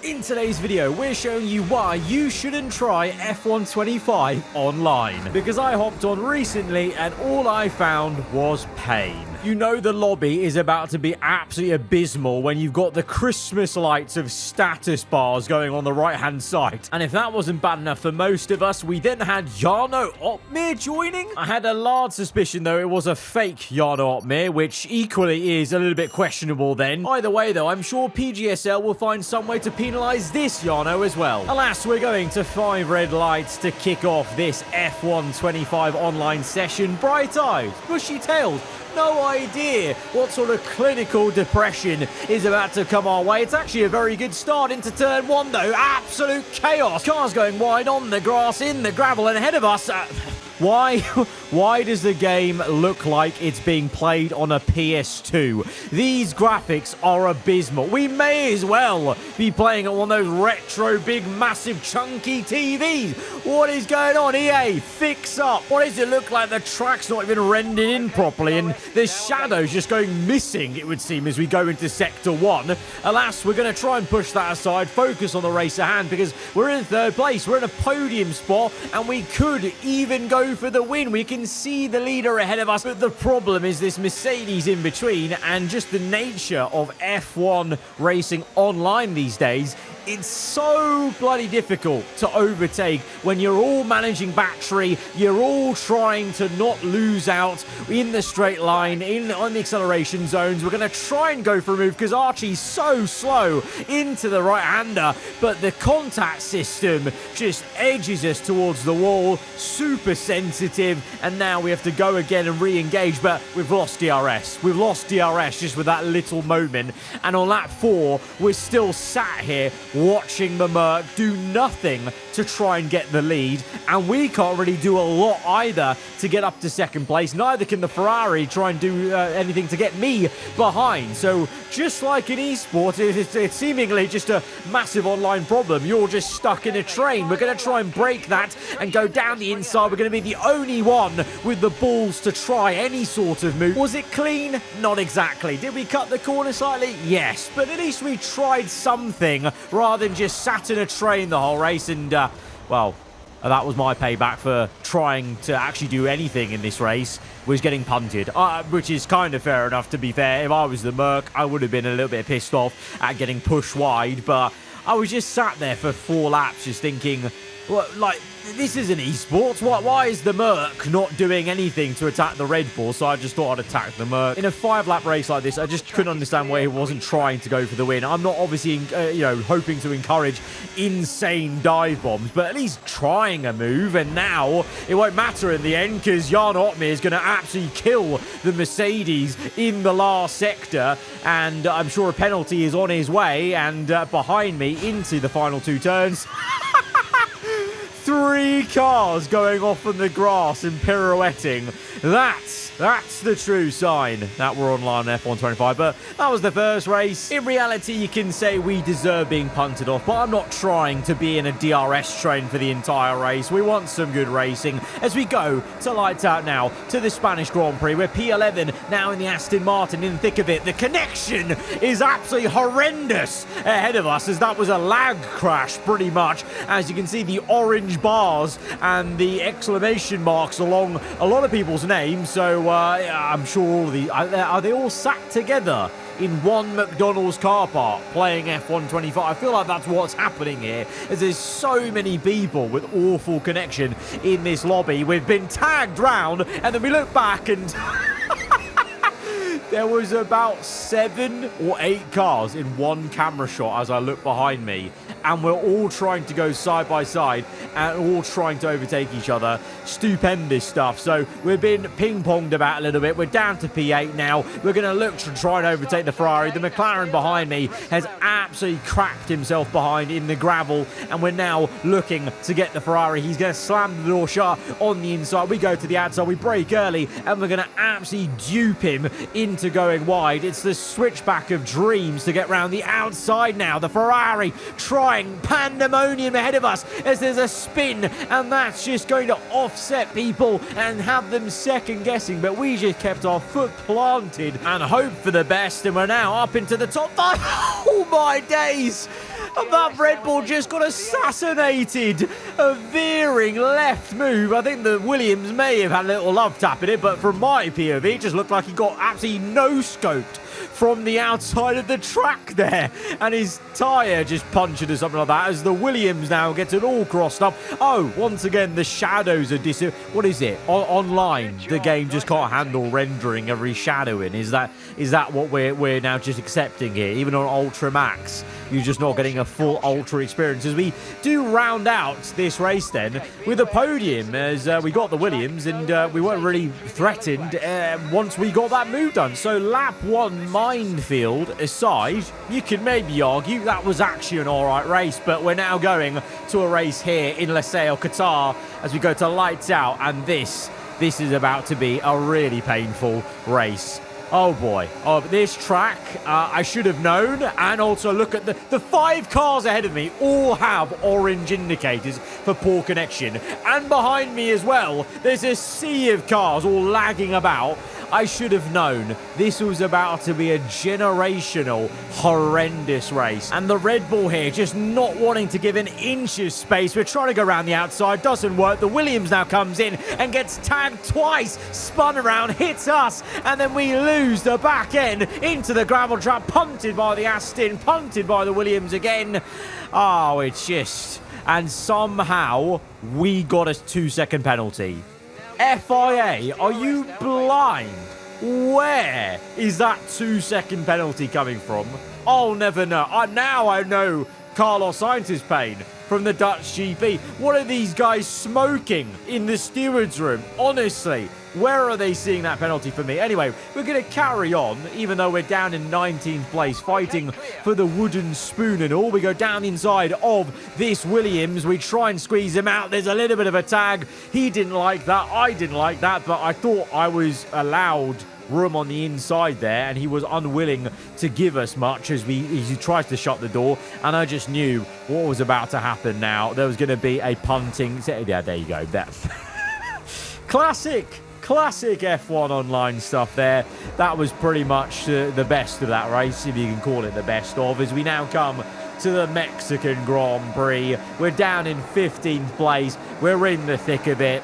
In today's video, we're showing you why you shouldn't try F125 online. Because I hopped on recently and all I found was pain. You know the lobby is about to be absolutely abysmal when you've got the Christmas lights of status bars going on the right-hand side. And if that wasn't bad enough for most of us, we then had Jarno Opmeer joining. I had a large suspicion, though, it was a fake Jarno Opmeer, which equally is a little bit questionable then. Either way, though, I'm sure PGSL will find some way to penalise this Jarno as well. Alas, we're going to 5 red lights to kick off this F125 online session. Bright-eyed, bushy-tailed, no idea what sort of clinical depression is about to come our way. It's actually a very good start into turn 1, though. Absolute chaos. Cars going wide on the grass, in the gravel, and ahead of us... Why does the game look like it's being played on a PS2? These graphics are abysmal. We may as well be playing on one of those retro, big, massive, chunky TVs. What is going on, EA? Fix up. Why does it look like the track's not even rendered in properly and the shadows just going missing, it would seem, as we go into Sector 1? Alas, we're going to try and push that aside, focus on the race at hand, because we're in 3rd place. We're in a podium spot, and we could even go for the win. We can see the leader ahead of us, but the problem is this Mercedes in between, and just the nature of F1 racing online these days. It's so bloody difficult to overtake when you're all managing battery, you're all trying to not lose out in the straight line, on the acceleration zones. We're going to try and go for a move because Archie's so slow into the right-hander, but the contact system just edges us towards the wall, super sensitive, and now we have to go again and re-engage, but we've lost DRS. We've lost DRS just with that little moment, and on lap 4, we're still sat here watching the Merc do nothing to try and get the lead, and we can't really do a lot either to get up to 2nd place. Neither can the Ferrari try and do anything to get me behind. So just like in esports, it's seemingly just a massive online problem. You're just stuck in a train. We're going to try and break that and go down the inside. We're going to be the only one with the balls to try any sort of move. Was it clean? Not exactly. Did we cut the corner slightly? Yes, but at least we tried something rather than just sat in a train the whole race. And well, that was my payback for trying to actually do anything in this race, was getting punted, which is kind of fair enough, to be fair. If I was the Merc, I would have been a little bit pissed off at getting pushed wide, but I was just sat there for 4 laps just thinking, well, like, this isn't esports. Why is the Merc not doing anything to attack the Red Bull? So I just thought I'd attack the Merc. In a 5-lap race like this, I just couldn't understand why he wasn't trying to go for the win. I'm not obviously, hoping to encourage insane dive bombs, but at least trying a move. And now it won't matter in the end because Jarno Opmeer is going to absolutely kill the Mercedes in the last sector. And I'm sure a penalty is on his way. And behind me into the final 2 turns. 3 cars going off on the grass and pirouetting. That's the true sign that we're online on F125, but that was the first race. In reality, you can say we deserve being punted off, but I'm not trying to be in a DRS train for the entire race. We want some good racing as we go to lights out now to the Spanish Grand Prix. We're P11 now in the Aston Martin, in the thick of it. The connection is absolutely horrendous ahead of us, as that was a lag crash pretty much. As you can see, the orange bars and the exclamation marks along a lot of people's names, so I'm sure all the are they all sat together in one McDonald's car park playing F125? I feel like that's what's happening here, as there's so many people with awful connection in this lobby. We've been tagged round, and then we look back and there was about 7 or 8 cars in one camera shot as I look behind me, and we're all trying to go side by side and all trying to overtake each other. Stupendous stuff. So we've been ping-ponged about a little bit. We're down to P8 now. We're going to look to try and overtake the Ferrari. The McLaren behind me has absolutely cracked himself behind in the gravel, and we're now looking to get the Ferrari. He's going to slam the door shut on the inside. We go to the outside. We brake early, and we're going to absolutely dupe him into into going wide. It's the switchback of dreams to get round the outside now. The Ferrari trying pandemonium ahead of us as there's a spin, and that's just going to offset people and have them second guessing. But we just kept our foot planted and hoped for the best, and we're now up into the top 5. Oh my days! And that Red Bull just got assassinated. A veering left move. I think the Williams may have had a little love tap in it, but from my POV, it just looked like he got absolutely no-scoped from the outside of the track there. And his tyre just punctured or something like that as the Williams now gets it all crossed up. Oh, once again, the shadows are what is it? Online, the game just can't handle rendering every shadow in. Is that what we're now just accepting here? Even on Ultra Max, you're just not getting a full Ultra experience. As we do round out this race then with a podium, as we got the Williams, and we weren't really threatened once we got that move done. So lap 1 minefield aside, you could maybe argue that was actually an alright race, but we're now going to a race here in Losail, Qatar, as we go to lights out, and this is about to be a really painful race. Oh boy. Oh, this track, I should have known. And also look at the 5 cars ahead of me all have orange indicators for poor connection. And behind me as well, there's a sea of cars all lagging about. I should have known this was about to be a generational, horrendous race. And the Red Bull here just not wanting to give an inch of space. We're trying to go around the outside. Doesn't work. The Williams now comes in and gets tagged twice. Spun around, hits us. And then we lose the back end into the gravel trap. Punted by the Aston. Punted by the Williams again. Oh, it's just... And somehow we got a 2-second penalty. FIA, are you blind? Where is that 2-second penalty coming from? I'll never know. Now I know Carlos Sainz's pain from the Dutch GP. What are these guys smoking in the steward's room? Honestly, where are they seeing that penalty for me? Anyway, we're going to carry on, even though we're down in 19th place, fighting for the wooden spoon and all. We go down inside of this Williams. We try and squeeze him out. There's a little bit of a tag. He didn't like that. I didn't like that, but I thought I was allowed room on the inside there, and he was unwilling to give us much as he tries to shut the door, and I just knew what was about to happen now. There was going to be a punting. Yeah, there you go. That classic F1 online stuff there. That was pretty much the best of that race, if you can call it the best of, as we now come to the Mexican Grand Prix. We're down in 15th place. We're in the thick of it.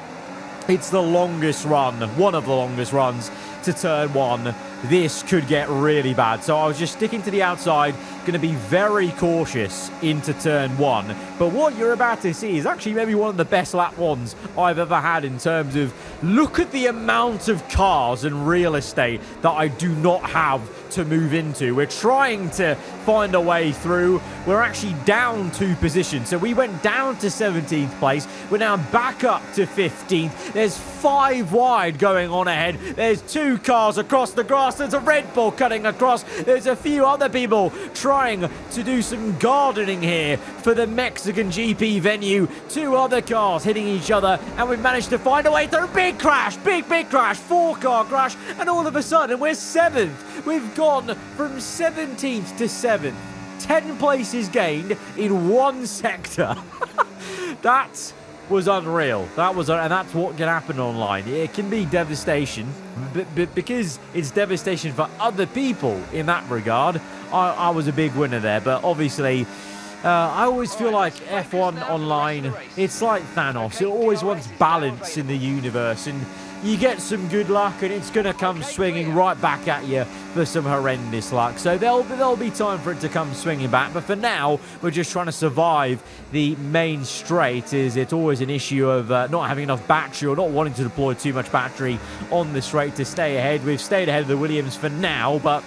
It's the longest run, one of the longest runs to turn 1. This could get really bad. So I was just sticking to the outside, going to be very cautious into turn 1. But what you're about to see is actually maybe one of the best lap 1s I've ever had, in terms of look at the amount of cars and real estate that I do not have to move into. We're trying to find a way through. We're actually down 2 positions. So we went down to 17th place. We're now back up to 15th. There's 5 wide going on ahead. There's 2 cars across the grass. There's a Red Bull cutting across. There's a few other people trying to do some gardening here for the Mexican GP venue. 2 other cars hitting each other, and we've managed to find a way through. Big crash, big crash, 4-car crash, and all of a sudden we're 7th. We've gone from 17th to 7th. 10 places gained in 1 sector. That was unreal. And that's what can happen online. It can be devastation, but because it's devastation for other people in that regard, I was a big winner there. But obviously, I always feel like F1 online, it's like Thanos. It always wants balance in the universe, and you get some good luck and it's going to come swinging right back at you for some horrendous luck. So there'll be time for it to come swinging back. But for now, we're just trying to survive the main straight. It's always an issue of not having enough battery, or not wanting to deploy too much battery on the straight to stay ahead. We've stayed ahead of the Williams for now, but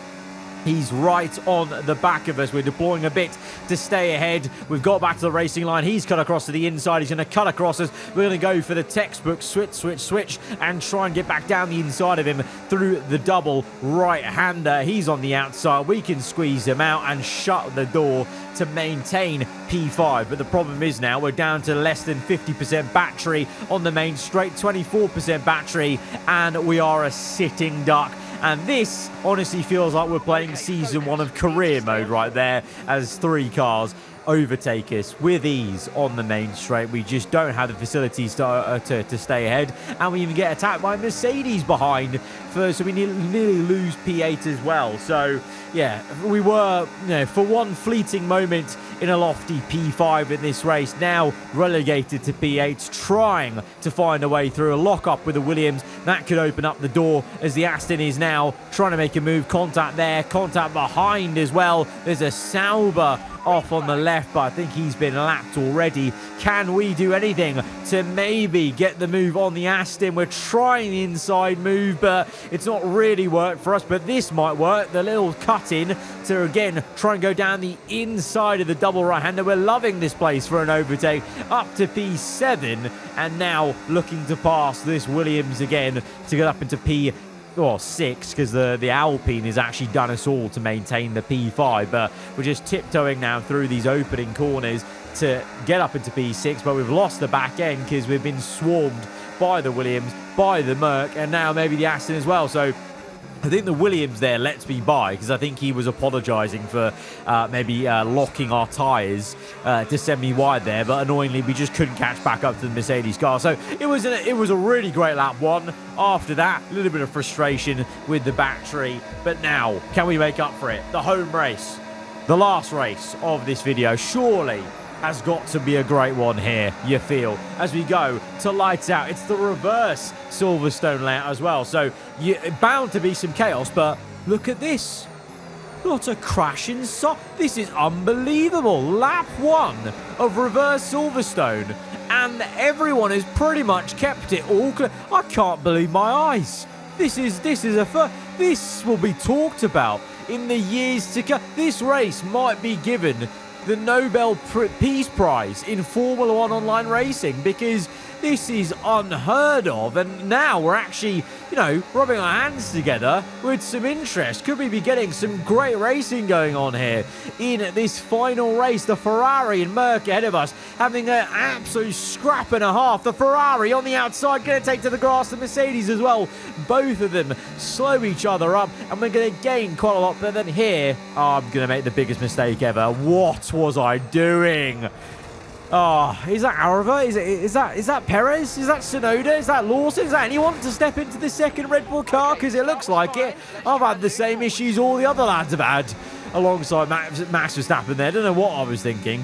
he's right on the back of us. We're deploying a bit to stay ahead. We've got back to the racing line. He's cut across to the inside. He's going to cut across us. We're going to go for the textbook switch, and try and get back down the inside of him through the double right-hander. He's on the outside. We can squeeze him out and shut the door to maintain P5. But the problem is now we're down to less than 50% battery on the main straight, 24% battery, and we are a sitting duck. And this honestly feels like we're playing Season 1 of career mode right there, as 3 cars overtake us with ease on the main straight. We just don't have the facilities to stay ahead, and we even get attacked by Mercedes behind, so we nearly lose P8 as well. So yeah, we were, for one fleeting moment in a lofty P5 in this race, now relegated to P8, trying to find a way through a lock-up with the Williams. That could open up the door, as the Aston is now trying to make a move. Contact there, contact behind as well. There's a Sauber off on the left, but I think he's been lapped already. Can we do anything to maybe get the move on the Aston? We're trying the inside move, but it's not really worked for us, but this might work. The little cut in to, again, try and go down the inside of the double right-hander. We're loving this place for an overtake, up to P7, and now looking to pass this Williams again to get up into P6, because the Alpine has actually done us all to maintain the P5, but we're just tiptoeing now through these opening corners to get up into P6, but we've lost the back end because we've been swarmed by the Williams, by the Merc, and now maybe the Aston as well. So I think the Williams there lets me by, because I think he was apologising for maybe locking our tyres to send me wide there, but annoyingly we just couldn't catch back up to the Mercedes car. So it was a really great lap one. After that, a little bit of frustration with the battery, but now can we make up for it? The home race, the last race of this video, surely has got to be a great one here, you feel, as we go to lights out. It's the reverse Silverstone layout as well, so you're bound to be some chaos, but look at this. Not a crash inside. This is unbelievable. Lap 1 of reverse Silverstone, and everyone has pretty much kept it all clear. I can't believe my eyes. This will be talked about in the years to come. This race might be given the Nobel Peace Prize in Formula 1 online racing, because this is unheard of, and now we're actually, rubbing our hands together with some interest. Could we be getting some great racing going on here in this final race? The Ferrari and Merc ahead of us having an absolute scrap and a half. The Ferrari on the outside going to take to the grass. The Mercedes as well. Both of them slow each other up, and we're going to gain quite a lot. But then here, I'm going to make the biggest mistake ever. What was I doing? Oh, is that Arava? Is that Perez? Is that Tsunoda? Is that Lawson? Is that anyone to step into the second Red Bull car? Because it looks like it. I've had the same issues all the other lads have had alongside Max Verstappen there. I don't know what I was thinking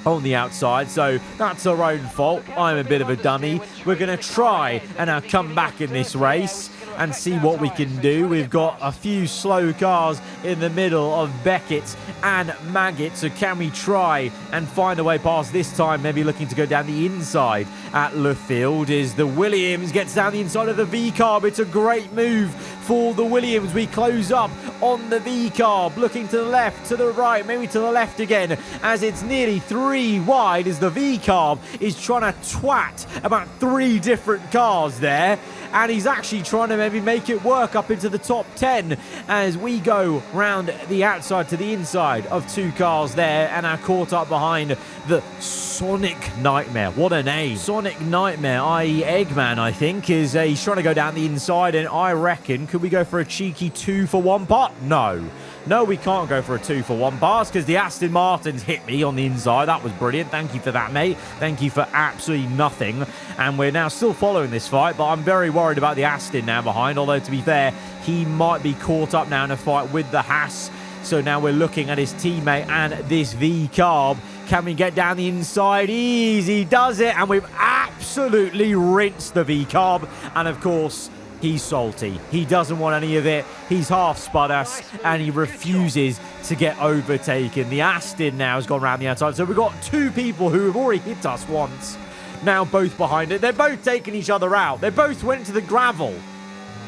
on the outside, so that's our own fault. I'm a bit of a dummy. We're going to try and come back in this race and see what we can do. We've got a few slow cars in the middle of Beckett and Maggot, so can we try and find a way past this time? Maybe looking to go down the inside at Luffield as the Williams gets down the inside of the V-carb. It's a great move for the Williams. We close up on the V-carb, looking to the left, to the right, maybe to the left again, as it's nearly 3 wide as the V-carb is trying to twat about 3 different cars there. And he's actually trying to maybe make it work up into the top 10 as we go round the outside to the inside of 2 cars there, and are caught up behind the Sonic Nightmare. What a name. Sonic Nightmare, i.e. Eggman, I think, he's trying to go down the inside, and I reckon, could we go for a cheeky 2-for-1 part? No, we can't go for a 2-for-1 pass because the Aston Martins hit me on the inside. That was brilliant. Thank you for that, mate. Thank you for absolutely nothing. And we're now still following this fight, but I'm very worried about the Aston now behind. Although, to be fair, he might be caught up now in a fight with the Haas. So now we're looking at his teammate and this V-carb. Can we get down the inside? Easy does it. And we've absolutely rinsed the V-carb. And, of course, he's salty. He doesn't want any of it. He's half spud us, and he refuses to get overtaken. The Aston now has gone around the outside. So we've got 2 people who have already hit us once. Now both behind it. They're both taking each other out. They both went to the gravel.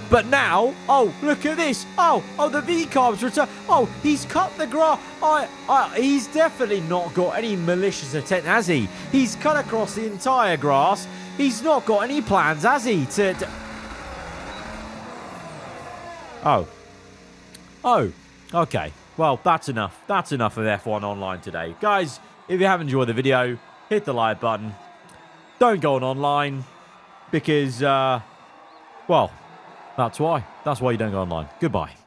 But now, oh, look at this. Oh, the V-carb's return. Oh, he's cut the grass. He's definitely not got any malicious intent, has he? He's cut across the entire grass. He's not got any plans, has he, to... Oh, okay. Well, that's enough. That's enough of F1 Online today. Guys, if you have enjoyed the video, hit the like button. Don't go on online because, well, That's why. That's why you don't go online. Goodbye.